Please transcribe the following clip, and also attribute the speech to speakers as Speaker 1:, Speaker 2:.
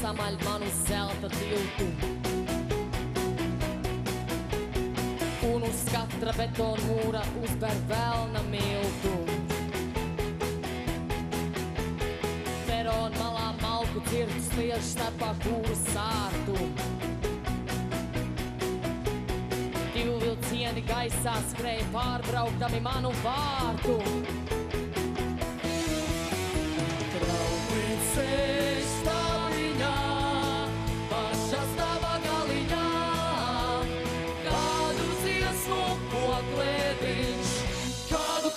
Speaker 1: samaļ manu zelta tiltu. Un uz katra betona mūra uzber velna miltu. Perona malā malku cirtu spiež starpā kūru sārtu. Divu vilcieni gaisā skrēja pārbraukdami manu vārtu. Traukliņš sēž stāviņā, pašā stāvā galiņā, kādu dziesmu koklēdiņš, kādu